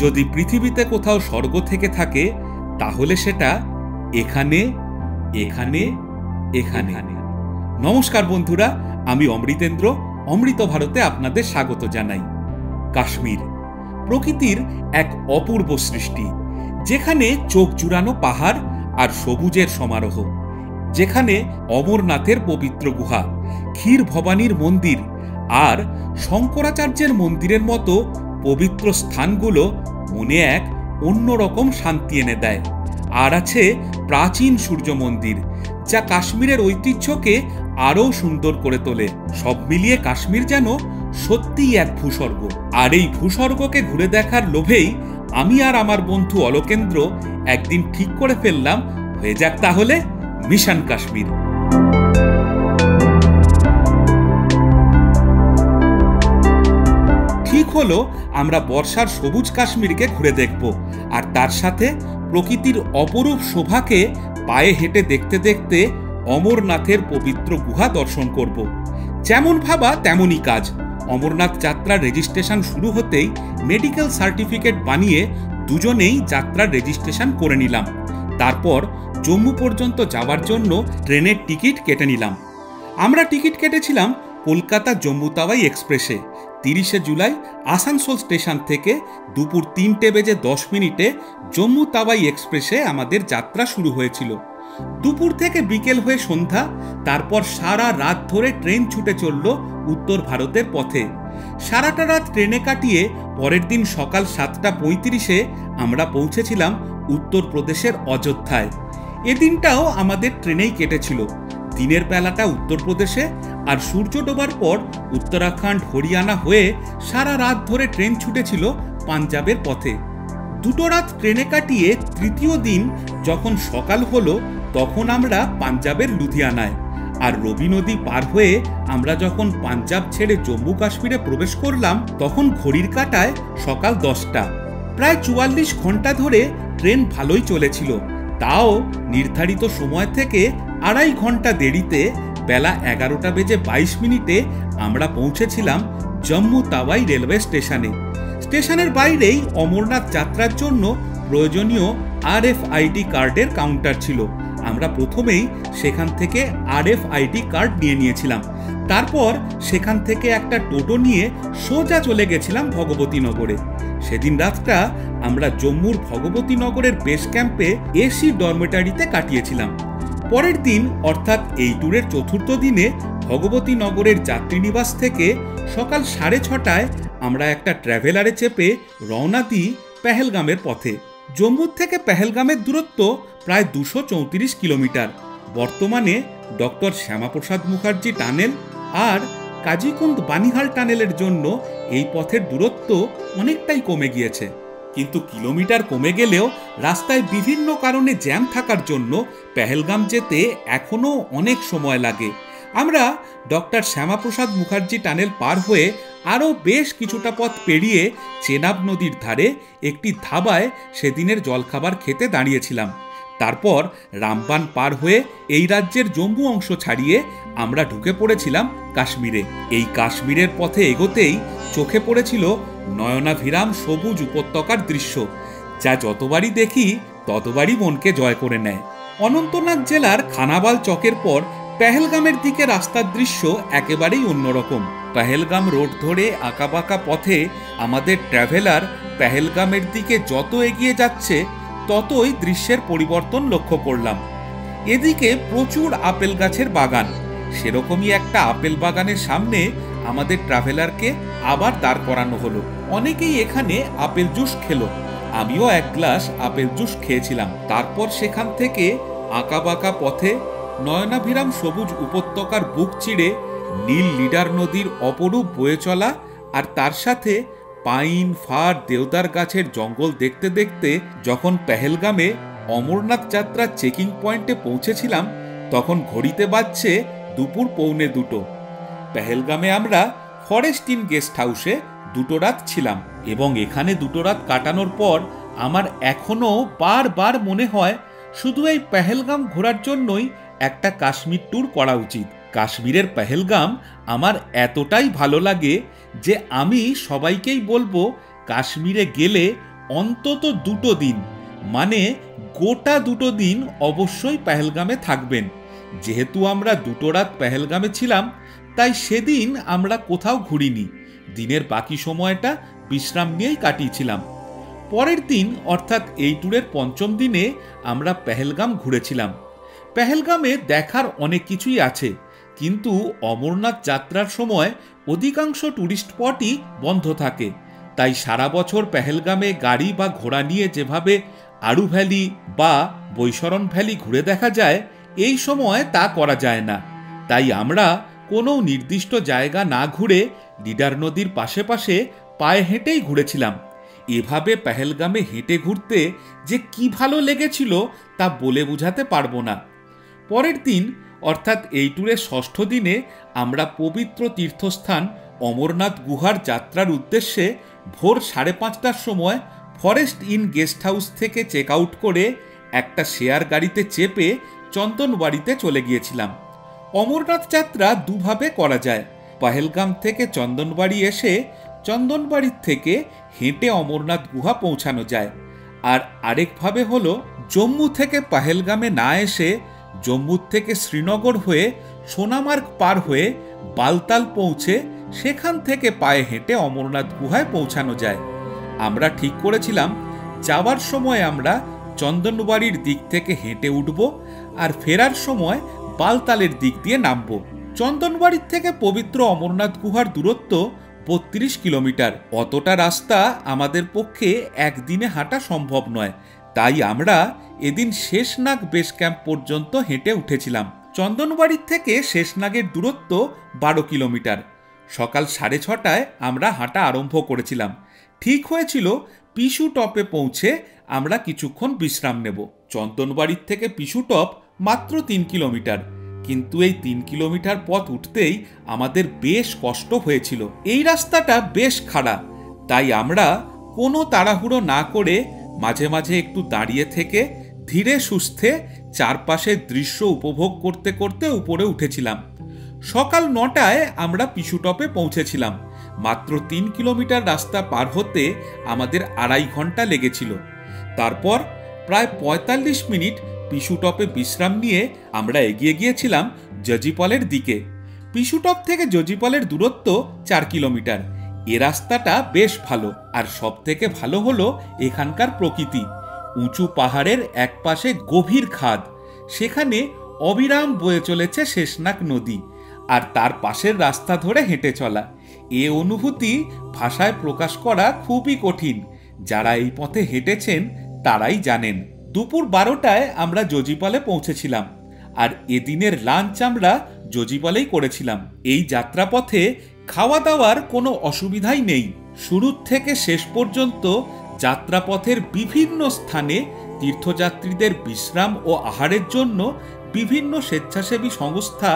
যদি পৃথিবীতে কোথাও স্বর্গ থেকে থাকে তাহলে সেটা এখানে এখানে এখানে। নমস্কার বন্ধুরা, আমি অমৃতেন্দ্র। অমৃত ভারতে আপনাদের স্বাগত জানাই। কাশ্মীর প্রকৃতির এক অপূর্ব সৃষ্টি, যেখানে চোখ জুড়ানো পাহাড় আর সবুজের সমারোহ, যেখানে অমরনাথের পবিত্র গুহা, ক্ষীর ভবানীর মন্দির আর শঙ্করাচার্যের মন্দিরের মতো পবিত্র স্থানগুলো মনে এক অন্যরকম শান্তি এনে দেয়। আর আছে প্রাচীন সূর্য মন্দির, যা কাশ্মীরের ঐতিহ্যকে আরও সুন্দর করে তোলে। সব মিলিয়ে কাশ্মীর যেন সত্যিই এক ভূস্বর্গ। আর এই ভূস্বর্গকে ঘুরে দেখার লোভেই আমি আর আমার বন্ধু অলোকেন্দ্র একদিন ঠিক করে ফেললাম, হয়ে যাক তাহলে মিশন কাশ্মীর। ঠিক হলো, আমরা বর্ষার সবুজ কাশ্মীরকে ঘুরে দেখব, আর তার সাথে প্রকৃতির অপরূপ শোভাকে পায়ে হেঁটে দেখতে দেখতে অমরনাথের পবিত্র গুহা দর্শন করব। যেমন ভাবা তেমনই কাজ। অমরনাথ যাত্রার রেজিস্ট্রেশন শুরু হতেই মেডিকেল সার্টিফিকেট বানিয়ে দুজনেই যাত্রার রেজিস্ট্রেশন করে নিলাম। তারপর জম্মু পর্যন্ত যাওয়ার জন্য ট্রেনের টিকিট কেটে নিলাম। আমরা টিকিট কেটেছিলাম কলকাতা জম্মু তাওয়াই এক্সপ্রেসে। 30শে জুলাই আসানসোল স্টেশন থেকে দুপুর 3:10 জম্মু তাওয়াই এক্সপ্রেসে আমাদের যাত্রা শুরু হয়েছিল। দুপুর থেকে বিকেল হয়ে সন্ধ্যা, তারপর সারা রাত ধরে ট্রেন ছুটে চলল উত্তর ভারতের পথে। সারাটা রাত ট্রেনে কাটিয়ে পরের দিন সকাল 7:35 আমরা পৌঁছেছিলাম উত্তরপ্রদেশের অযোধ্যায়। এদিনটাও আমাদের ট্রেনেই কেটেছিল। দিনের বেলাটা উত্তরপ্রদেশে, আর সূর্য ডোবার পর উত্তরাখণ্ড হরিয়ানা হয়ে সারা রাত ধরে ট্রেন ছুটেছিল পাঞ্জাবের পথে। দুটো রাত ট্রেনে কাটিয়ে তৃতীয় দিন যখন সকাল হলো, তখন আমরা পাঞ্জাবের লুধিয়ানায়। আর রবি নদী পার হয়ে আমরা যখন পাঞ্জাব ছেড়ে জম্মু কাশ্মীরে প্রবেশ করলাম, তখন ঘড়ির কাঁটায় সকাল 10টা। প্রায় 44 ঘন্টা ধরে ট্রেন ভালোই চলেছিল। তাও নির্ধারিত সময় থেকে 2.5 ঘন্টা দেরিতে বেলা 11:22 আমরা পৌঁছেছিলাম জম্মু তাওয়াই রেলওয়ে স্টেশনে। স্টেশনের বাইরেই অমরনাথ যাত্রার জন্য প্রয়োজনীয় RFID কার্ডের কাউন্টার ছিল। আমরা প্রথমেই সেখান থেকে RFID কার্ড নিয়ে নিয়েছিলাম। তারপর সেখান থেকে একটা টোটো নিয়ে সোজা চলে গেছিলাম ভগবতীনগরে। সেদিন রাতটা আমরা জম্মুর ভগবতীনগরের বেস ক্যাম্পে এসি ডরমেটারিতে কাটিয়েছিলাম। পরের দিন অর্থাৎ এই ট্যুরের চতুর্থ দিনে ভগবতীনগরের যাত্রীনিবাস থেকে সকাল 6:30 আমরা একটা ট্র্যাভেলারে চেপে রওনা দিই পেহেলগামের পথে। জম্মু থেকে পেহেলগামের দূরত্ব প্রায় 234 কিলোমিটার। বর্তমানে ডক্টর শ্যামাপ্রসাদ মুখার্জি টানেল আর কাজিকুন্দ বানিহাল টানেলের জন্য এই পথের দূরত্ব অনেকটাই কমে গিয়েছে। কিন্তু কিলোমিটার কমে গেলেও রাস্তায় বিভিন্ন কারণে জ্যাম থাকার জন্য পেহেলগাম যেতে এখনও অনেক সময় লাগে। আমরা ডক্টর শ্যামাপ্রসাদ মুখার্জি টানেল পার হয়ে আরও বেশ কিছুটা পথ পেরিয়ে চেনাব নদীর ধারে একটি ধাবায় সেদিনের জলখাবার খেতে দাঁড়িয়েছিলাম। তারপর রামবান পার হয়ে এই রাজ্যের জম্মু অংশ ছাড়িয়ে আমরা ঢুকে পড়েছিলাম কাশ্মীরে। এই কাশ্মীরের পথে এগোতেই চোখে পড়েছিল নয়নাভিরাম সবুজ উপত্যকার দৃশ্য, যা যতবারই দেখি ততবারই মনকে জয় করে নেয়। অনন্তনাগ জেলার খানাবাল চকের পর পেহেলগামের দিকে রাস্তার দৃশ্য একেবারেই অন্যরকম। পেহেলগাম রোড ধরে আঁকাবাঁকা পথে আমাদের ট্র্যাভেলার পেহেলগামের দিকে যত এগিয়ে যাচ্ছে ততই দৃশ্যের পরিবর্তন লক্ষ্য করলাম। এদিকে প্রচুর আপেল গাছের বাগান। সেরকমই একটা আপেল বাগানের সামনে আমাদের ট্রাভেলারকে আবার দাঁড় করানো হলো। অনেকেই এখানে আপেল জুস খেলো। আমিও এক গ্লাস আপেল জুস খেয়েছিলাম। তারপর সেখান থেকে আঁকাবাঁকা পথে নয়নাভিরাম সবুজ উপত্যকার বুক চিড়ে নীল লিডার নদীর অপরূপ বয়ে চলা, আর তার সাথে পাইন, ফার, দেওদার গাছের জঙ্গল দেখতে দেখতে যখন পেহেলগামে অমরনাথ যাত্রার চেকিং পয়েন্টে পৌঁছেছিলাম, তখন ঘড়িতে বাজছে দুপুর 1:45। পেহেলগামে আমরা ফরেস্ট ইন গেস্ট হাউসে 2 রাত ছিলাম, এবং এখানে 2 রাত কাটানোর পর আমার এখনো বারবার মনে হয় শুধু এই পেহেলগাম ঘোরার জন্যই একটা কাশ্মীর ট্যুর করা উচিত। কাশ্মীরের পেহেলগাম আমার এতটাই ভালো লাগে যে আমি সবাইকেই বলবো কাশ্মীরে গেলে অন্তত 2টো দিন, মানে গোটা 2টো দিন অবশ্যই পেহেলগামে থাকবেন। যেহেতু আমরা 2টো রাত পেহেলগামে ছিলাম, তাই সেদিন আমরা কোথাও ঘুরিনি। দিনের বাকি সময়টা বিশ্রাম নিয়েই কাটিয়েছিলাম। পরের দিন অর্থাৎ এই ট্যুরের 5ম দিনে আমরা পেহেলগাম ঘুরেছিলাম। পেহেলগামে দেখার অনেক কিছুই আছে, কিন্তু অমরনাথ যাত্রার সময় অধিকাংশ ট্যুরিস্ট স্পটই বন্ধ থাকে। তাই সারা বছর পেহেলগামে গাড়ি বা ঘোড়া নিয়ে যেভাবে আড়ু ভ্যালি বা বৈশরণ ভ্যালি ঘুরে দেখা যায়, এই সময় তা করা যায় না। তাই আমরা কোনো নির্দিষ্ট জায়গা না ঘুরে লিডার নদীর পাশে পাশে পায়ে হেঁটেই ঘুরেছিলাম। এভাবে পেহেলগামে হেঁটে ঘুরতে যে কি ভালো লেগেছিল তা বলে বোঝাতে পারবো না। পরের দিন অর্থাৎ এই ট্যুরের 6ষ্ঠ দিনে আমরা পবিত্র তীর্থস্থান অমরনাথ গুহার যাত্রার উদ্দেশ্যে ভোর 5:30টার সময় ফরেস্ট ইন গেস্ট হাউস থেকে চেক আউট করে একটা শেয়ার গাড়িতে চেপে চন্দনবাড়িতে চলে গিয়েছিলাম। অমরনাথ যাত্রা দুভাবে করা যায়। পেহেলগাম থেকে চন্দনবাড়ি এসে চন্দনবাড়ির থেকে হেঁটে অমরনাথ গুহা পৌঁছানো যায়। আর আরেকভাবে হলো জম্মু থেকে পেহেলগামে না এসে জম্মু থেকে শ্রীনগর হয়ে সোনামার্গ পার হয়ে বালতাল পৌঁছে সেখান থেকে পায়ে হেঁটে অমরনাথ গুহায় পৌঁছানো যায়। আমরা ঠিক করেছিলাম যাওয়ার সময় আমরা চন্দনবাড়ির দিক থেকে হেঁটে উঠব আর ফেরার সময় বালতালের দিক দিয়ে নামব। চন্দনবাড়ির থেকে পবিত্র অমরনাথ গুহার দূরত্ব 32 কিলোমিটার। অতটা রাস্তা আমাদের পক্ষে একদিনে হাঁটা সম্ভব নয়, তাই আমরা এদিন শেষনাগ বেস ক্যাম্প পর্যন্ত হেঁটে উঠেছিলাম। চন্দনবাড়ির থেকে শেষনাগের দূরত্ব 12 কিলোমিটার। সকাল 6:30টায় আমরা হাঁটা আরম্ভ করেছিলাম। ঠিক হয়েছিল পিছু টপে পৌঁছে আমরা কিছুক্ষণ বিশ্রাম নেব। চন্দনবাড়ির থেকে পিছু টপ মাত্র 3 কিলোমিটার, কিন্তু এই 3 কিলোমিটার পথ উঠতেই আমাদের বেশ কষ্ট হয়েছিল। এই রাস্তাটা বেশ খাড়া, তাই আমরা কোনো তাড়াহুড়ো না করে মাঝে মাঝে একটু দাঁড়িয়ে থেকে ধীরে সুস্থে চারপাশের দৃশ্য উপভোগ করতে করতে উপরে উঠেছিলাম। সকাল 9টায় আমরা পিছু টপে পৌঁছেছিলাম। মাত্র 3 কিলোমিটার রাস্তা পার হতে আমাদের 2.5 ঘন্টা লেগেছিল। তারপর প্রায় 45 মিনিট পিছু টপে বিশ্রাম নিয়ে আমরা এগিয়ে গিয়েছিলাম জজিপালের দিকে। পিছু টপ থেকে জজিপালের দূরত্ব 4 কিলোমিটার। এ রাস্তাটা বেশ ভালো, আর সব থেকে ভালো হলো এখানকার প্রকৃতি। উঁচু পাহাড়ের একপাশে গভীর খাদ, সেখানে অবিরাম বয়ে চলেছে শেষনাগ নদী, আর তার পাশের রাস্তা ধরে হেঁটে চলা। এ অনুভূতি ভাষায় প্রকাশ করা খুবই কঠিন। যারা এই পথে হেঁটেছেন তারাই জানেন। দুপুর 12টায় আমরা জজিপালে পৌঁছেছিলাম, আর এদিনের লাঞ্চ আমরা জজিপালেই করেছিলাম। এই যাত্রাপথে খাওয়া দাওয়ার কোনো অসুবিধাই নেই। শুরু থেকে শেষ পর্যন্ত যাত্রাপথের বিভিন্ন স্থানে তীর্থযাত্রীদের বিশ্রাম ও আহারের জন্য বিভিন্ন স্বেচ্ছাসেবী সংস্থা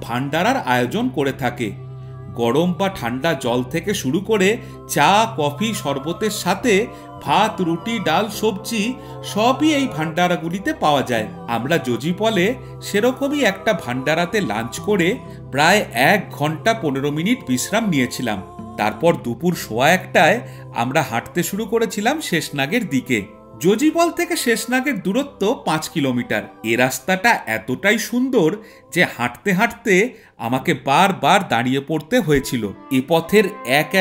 ভান্ডারার আয়োজন করে থাকে। গরম বা ঠান্ডা জল থেকে শুরু করে চা, কফি, শরবতের সাথে ভাত, রুটি, ডাল, সবজি সবই এই ভান্ডারাগুলিতে পাওয়া যায়। আমরা জজিপলে সেরকমই একটা ভান্ডারাতে লাঞ্চ করে প্রায় 1 ঘন্টা 15 মিনিট বিশ্রাম নিয়েছিলাম। তারপর দুপুর 1:15টায় আমরা হাঁটতে শুরু করেছিলাম শেষনাগের দিকে। জজিবল থেকে শেষনাগের দূরত্ব 5 কিলোমিটার। এ রাস্তাটা এতটাই সুন্দর যে হাঁটতে হাঁটতে আমাকে বারবার দাঁড়িয়ে পড়তে হয়েছিল। এ পথের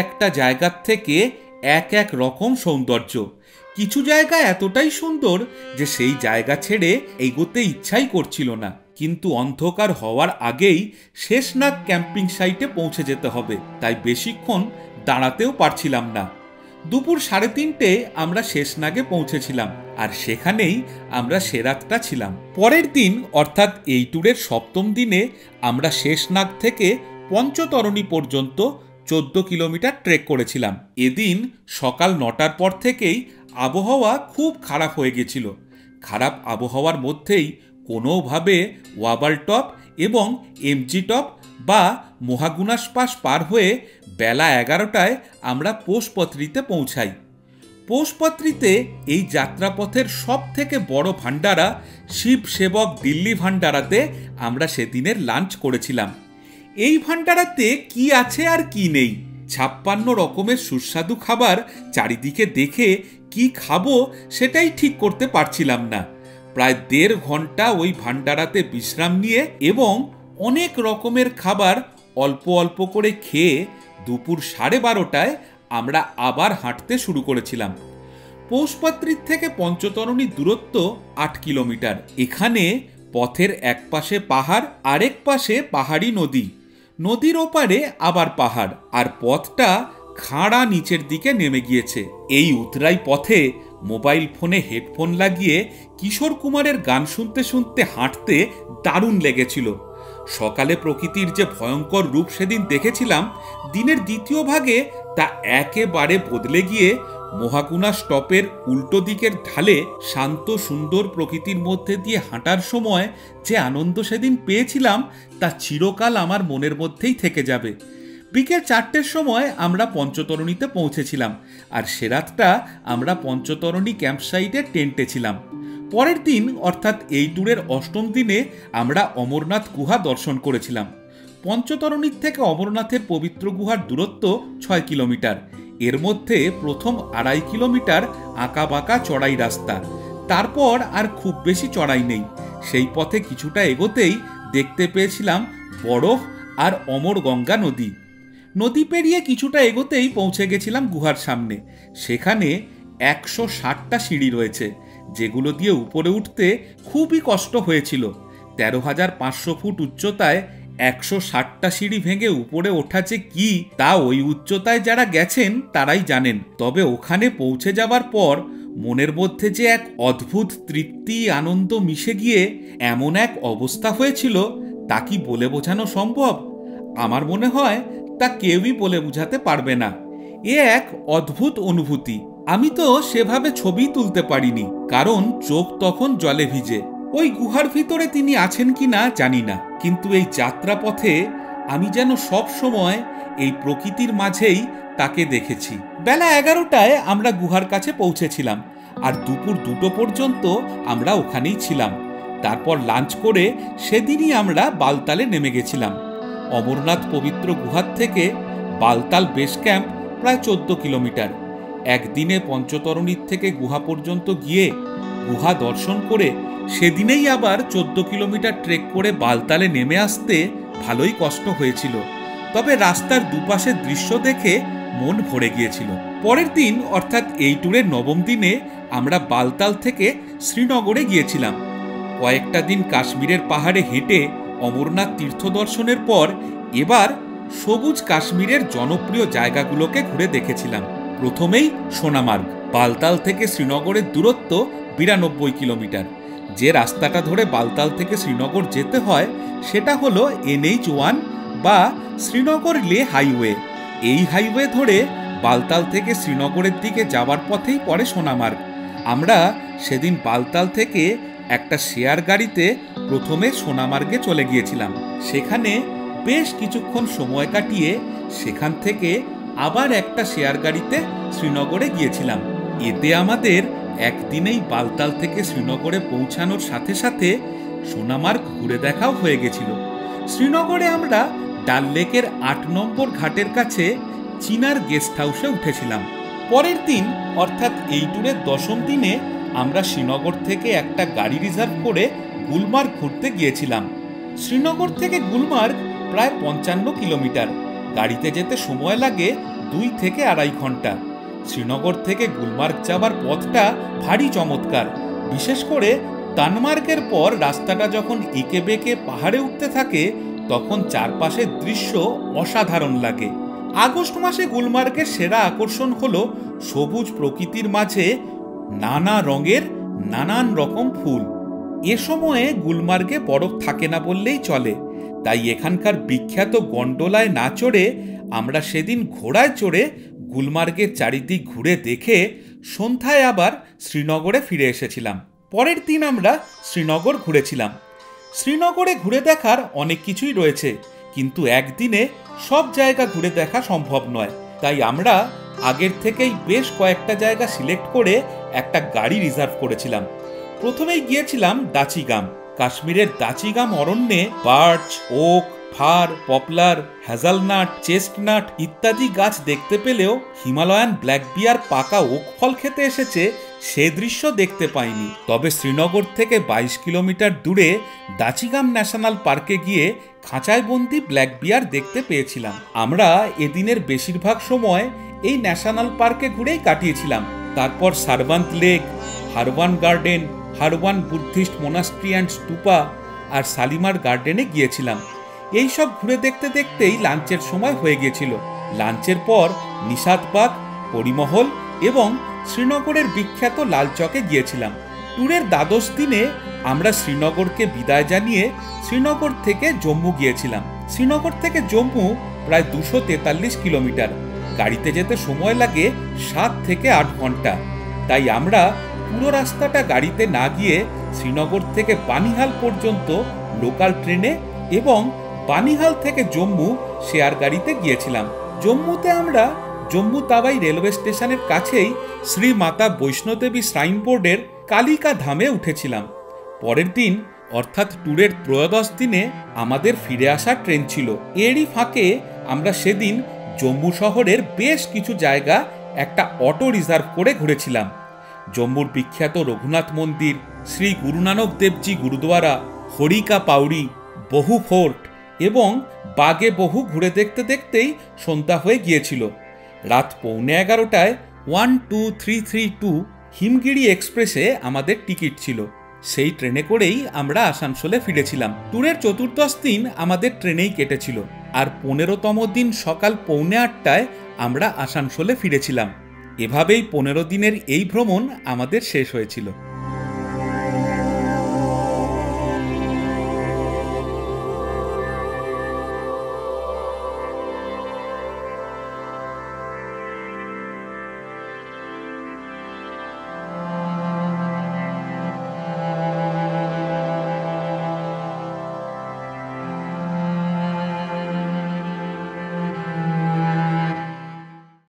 একটা জায়গার থেকে এক রকম সৌন্দর্য। কিছু জায়গা এতটাই সুন্দর যে সেই জায়গা ছেড়ে এগোতে ইচ্ছাই করছিল না, কিন্তু অন্ধকার হওয়ার আগেই শেষনাগ ক্যাম্পিং সাইটে পৌঁছে যেতে হবে, তাই বেশিক্ষণ দাঁড়াতেও পারছিলাম না। দুপুর 3:30টে আমরা শেষনাগে পৌঁছেছিলাম, আর সেখানেই আমরা সে রাতটা ছিলাম। পরের দিন অর্থাৎ এই ট্যুরের 7ম দিনে আমরা শেষনাগ থেকে পঞ্চতরণী পর্যন্ত 14 কিলোমিটার ট্রেক করেছিলাম। এদিন সকাল 9টার পর থেকেই আবহাওয়া খুব খারাপ হয়ে গেছিল। খারাপ আবহাওয়ার মধ্যেই কোনোভাবে ওয়াবাল টপ এবং এমজি টপ বা মহাগুনাস পাস পার হয়ে বেলা 11টায় আমরা পোষপত্রিতে পৌঁছাই। পোষপত্রিতে এই যাত্রাপথের সব থেকে বড় ভান্ডারা শিব সেবক দিল্লি ভান্ডারাতে আমরা সেদিনের লাঞ্চ করেছিলাম। এই ভান্ডারাতে কি আছে আর কি নেই 56 রকমের সুস্বাদু খাবার চারিদিকে দেখে কি খাবো সেটাই ঠিক করতে পারছিলাম না। প্রায় 1.5 ঘন্টা ওই ভান্ডারাতে বিশ্রাম নিয়ে এবং অনেক রকমের খাবার অল্প অল্প করে খেয়ে দুপুর 12:30টায় আমরা আবার হাঁটতে শুরু করেছিলাম। পৌষপাত্রীর থেকে পঞ্চতরণী দূরত্ব 8 কিলোমিটার। এখানে পথের এক পাশে পাহাড়, আরেক পাশে পাহাড়ি নদী, নদীর ওপারে আবার পাহাড়, আর পথটা খাড়া নিচের দিকে নেমে গিয়েছে। এই উতরাই পথে মোবাইল ফোনে হেডফোন লাগিয়ে কিশোর কুমারের গান শুনতে শুনতে হাঁটতে দারুণ লেগেছিল। সকালে প্রকৃতির যে ভয়ঙ্কর রূপ সেদিন দেখেছিলাম, দিনের দ্বিতীয় ভাগে তা একেবারে বদলে গিয়ে মহাকুনা স্টপের উল্টো দিকের ঢালে শান্ত সুন্দর প্রকৃতির মধ্যে দিয়ে হাঁটার সময় যে আনন্দ সেদিন পেয়েছিলাম তা চিরকাল আমার মনের মধ্যেই থেকে যাবে। বিকেল 4টের সময় আমরা পঞ্চতরণীতে পৌঁছেছিলাম, আর সে রাতটা আমরা পঞ্চতরণী ক্যাম্পসাইটে টেন্টে ছিলাম। পরের দিন অর্থাৎ এই ট্যুরের 8ম দিনে আমরা অমরনাথ গুহা দর্শন করেছিলাম। পঞ্চতরণীর থেকে অমরনাথের পবিত্র গুহার দূরত্ব 6 কিলোমিটার। এর মধ্যে প্রথম 2.5 কিলোমিটার আঁকাবাঁকা চড়াই রাস্তা, তারপর আর খুব বেশি চড়াই নেই। সেই পথে কিছুটা এগোতেই দেখতে পেয়েছিলাম বরফ আর অমর গঙ্গা নদী। নদী পেরিয়ে কিছুটা এগোতেই পৌঁছে গেছিলাম গুহার সামনে। সেখানে 160টা সিঁড়ি রয়েছে, যেগুলো দিয়ে উপরে উঠতে খুবই কষ্ট হয়েছিল। 13,500 ফুট উচ্চতায় 160টা সিঁড়ি ভেঙে উপরে ওঠা যে কি, তা ওই উচ্চতায় যারা গেছেন তারাই জানেন। তবে ওখানে পৌঁছে যাবার পর মনের মধ্যে যে এক অদ্ভুত তৃপ্তি আনন্দ মিশে গিয়ে এমন এক অবস্থা হয়েছিল, তা কি বলে বোঝানো সম্ভব? আমার মনে হয় তা কেউই বলে বোঝাতে পারবে না। এ এক অদ্ভুত অনুভূতি। আমি তো সেভাবে ছবি তুলতে পারিনি, কারণ চোখ তখন জলে ভিজে। ওই গুহার ভিতরে তিনি আছেন কি না জানি না, কিন্তু এই যাত্রাপথে আমি যেন সব সময় এই প্রকৃতির মাঝেই তাকে দেখেছি। বেলা 11টায় আমরা গুহার কাছে পৌঁছেছিলাম, আর দুপুর 2টো পর্যন্ত আমরা ওখানেই ছিলাম। তারপর লাঞ্চ করে সেদিনই আমরা বালতালে নেমে গেছিলাম। অমরনাথ পবিত্র গুহার থেকে বালতাল বেস ক্যাম্প প্রায় 14 কিলোমিটার। একদিনে পঞ্চতরণীর থেকে গুহা পর্যন্ত গিয়ে গুহা দর্শন করে সেদিনেই আবার 14 কিলোমিটার ট্রেক করে বালতালে নেমে আসতে ভালোই কষ্ট হয়েছিল। তবে রাস্তার দুপাশের দৃশ্য দেখে মন ভরে গিয়েছিল। পরের দিন অর্থাৎ এই ট্যুরের 9ম দিনে আমরা বালতাল থেকে শ্রীনগরে গিয়েছিলাম। কয়েকটা দিন কাশ্মীরের পাহাড়ে হেঁটে অমরনাথ তীর্থ দর্শনের পর এবার সবুজ কাশ্মীরের জনপ্রিয় জায়গাগুলোকে ঘুরে দেখেছিলাম। প্রথমেই সোনামার্গ। বালতাল থেকে শ্রীনগরের দূরত্ব 92 কিলোমিটার। যে রাস্তাটা ধরে বালতাল থেকে শ্রীনগর যেতে হয় সেটা হলো NH1 বা শ্রীনগর লে হাইওয়ে। এই হাইওয়ে ধরে বালতাল থেকে শ্রীনগরের দিকে যাওয়ার পথেই পড়ে সোনামার্গ। আমরা সেদিন বালতাল থেকে একটা শেয়ার গাড়িতে প্রথমে সোনামার্গে চলে গিয়েছিলাম। সেখানে বেশ কিছুক্ষণ সময় কাটিয়ে সেখান থেকে আবার একটা শেয়ার গাড়িতে শ্রীনগরে গিয়েছিলাম। এতে আমাদের একদিনেই বালতাল থেকে শ্রীনগরে পৌঁছানোর সাথে সাথে সোনামার্গ ঘুরে দেখাও হয়ে গেছিল। শ্রীনগরে আমরা ডাল লেকের 8 নম্বর ঘাটের কাছে চিনার গেস্ট হাউসে উঠেছিলাম। পরের দিন অর্থাৎ এই ট্যুরের 10ম দিনে আমরা শ্রীনগর থেকে একটা গাড়ি রিজার্ভ করে গুলমার্গ ঘুরতে গিয়েছিলাম। শ্রীনগর থেকে গুলমার্গ প্রায় 55 কিলোমিটার। গাড়িতে যেতে সময় লাগে 2 থেকে 2.5 ঘন্টা। শ্রীনগর থেকে গুলমার্গ যাবার পথটা ভারী চমৎকার। বিশেষ করে তানমার্গের পর রাস্তাটা যখন এঁকে বেঁকে পাহাড়ে উঠতে থাকে তখন চারপাশের দৃশ্য অসাধারণ লাগে। আগস্ট মাসে গুলমার্গের সেরা আকর্ষণ হলো সবুজ প্রকৃতির মাঝে নানা রঙের নানান রকম ফুল। এ সময়ে গুলমার্গে বরফ থাকে না বললেই চলে, তাই এখানকার বিখ্যাত গন্ডোলায় না চড়ে আমরা সেদিন ঘোড়ায় চড়ে গুলমার্গের চারিদিক ঘুরে দেখে সন্ধ্যায় আবার শ্রীনগরে ফিরে এসেছিলাম। পরের দিন আমরা শ্রীনগর ঘুরেছিলাম। শ্রীনগরে ঘুরে দেখার অনেক কিছুই রয়েছে, কিন্তু একদিনে সব জায়গা ঘুরে দেখা সম্ভব নয়। তাই আমরা আগের থেকেই বেশ কয়েকটা জায়গা সিলেক্ট করে একটা গাড়ি রিজার্ভ করেছিলাম। প্রথমেই গিয়েছিলাম দাচিগাম। কাশ্মীরের দাচিগাম অরণ্যে birch, oak, fir, poplar, hazelnut, chestnut ইত্যাদি গাছ দেখতে পেলেও হিমালয়ান ব্ল্যাক বিয়ার পাকা ওক ফল খেতে এসেছে সে দৃশ্য দেখতে পাইনি। তবে শ্রীনগর থেকে 22 কিলোমিটার দূরে দাচিগাম ন্যাশনাল পার্কে গিয়ে খাঁচায় বন্দি ব্ল্যাক বিয়ার দেখতে পেয়েছিলাম। আমরা এদিনের বেশিরভাগ সময় এই ন্যাশনাল পার্কে ঘুরেই কাটিয়েছিলাম। তারপর Sarband lake, Harwan garden, Harwan Buddhist monastery and stupa আর শালিমার গার্ডেনে গিয়েছিলাম। এই সব ঘুরে দেখতে দেখতেই লাঞ্চের সময় হয়ে গিয়েছিল। লাঞ্চের পর নিশাতবাগ, পরিমহল এবং শ্রীনগরের বিখ্যাত লাল চকে গিয়েছিলাম। ট্যুরের দ্বাদশ দিনে আমরা শ্রীনগরকে বিদায় জানিয়ে শ্রীনগর থেকে জম্মু গিয়েছিলাম। শ্রীনগর থেকে জম্মু প্রায় 243 কিলোমিটার। গাড়িতে যেতে সময় লাগে 7 থেকে 8 ঘন্টা। তাই আমরা পুরো রাস্তাটা গাড়িতে না গিয়ে শ্রীনগর থেকে বানিহাল পর্যন্ত লোকাল ট্রেনে এবং বানিহাল থেকে জম্মু শেয়ার গাড়িতে গিয়েছিলাম। জম্মুতে আমরা জম্মু তাওয়াই রেলওয়ে স্টেশনের কাছেই শ্রী মাতা বৈষ্ণোদেবী শ্রাইন বোর্ডের কালিকা ধামে উঠেছিলাম। পরের দিন অর্থাৎ ট্যুরের ত্রয়োদশ দিনে আমাদের ফিরে আসার ট্রেন ছিল। এরই ফাঁকে আমরা সেদিন জম্মু শহরের বেশ কিছু জায়গা একটা অটো রিজার্ভ করে ঘুরেছিলাম। জম্মুর বিখ্যাত রঘুনাথ মন্দির, শ্রী গুরু নানক দেবজি গুরুদ্বারা, হরিকা পাউড়ি, বহু ফোর্ট এবং বাগে বহু ঘুরে দেখতে দেখতেই সন্ধ্যা হয়ে গিয়েছিল। রাত 11:15টায় 12332 হিমগিরি এক্সপ্রেসে আমাদের টিকিট ছিল। সেই ট্রেনে করেই আমরা আসানসোলে ফিরেছিলাম। ট্যুরের চতুর্দশ দিন আমাদের ট্রেনেই কেটেছিল, আর 15তম দিন সকাল 8:45টায় আমরা আসানসোলে ফিরেছিলাম। এভাবেই 15 দিনের এই ভ্রমণ আমাদের শেষ হয়েছিল।